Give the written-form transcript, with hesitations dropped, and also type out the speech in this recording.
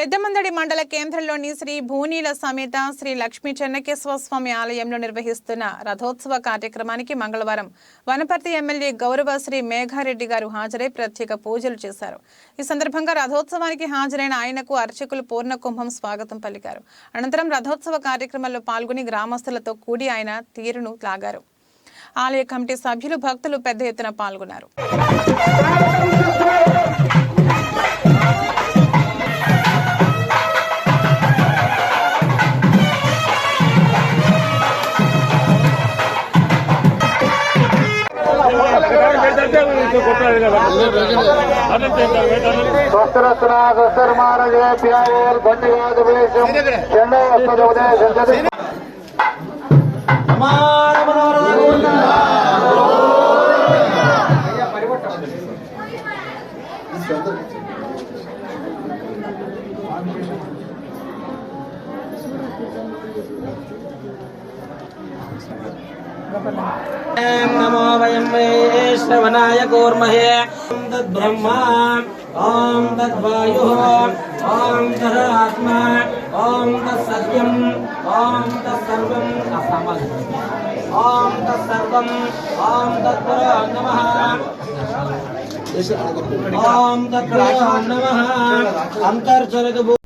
పెద్దమందడి మండల కేంద్రంలోని శ్రీ భూనీల సమేత శ్రీ లక్ష్మీ చెన్నకేశ్వర స్వామి ఆలయంలో నిర్వహిస్తున్న రథోత్సవ కార్యక్రమానికి మంగళవారం వనపర్తి ఎమ్మెల్యే గౌరవ శ్రీ మేఘారెడ్డి గారు హాజరై ప్రత్యేక పూజలు చేశారు. ఈ సందర్భంగా రథోత్సవానికి హాజరైన ఆయనకు అర్చకులు పూర్ణ కుంభం స్వాగతం పలికారు. అనంతరం రథోత్సవ కార్యక్రమంలో పాల్గొని గ్రామస్తులతో కూడి ఆయన తీరును లాగారు. ఆలయ కమిటీ సభ్యులు భక్తులు పెద్ద ఎత్తున పాల్గొన్నారు. नमो वयं श्रवणाय कूर्महे तद्ब्रह्मा ॐ तद्वायुः ॐ तदात्मा ॐ तत्सत्यम् ॐ तत्सर्वम् ॐ तत्सर्वम् ॐ तत्पुरो नमः ॐ तत्पुरो नमः अन्तर्जलद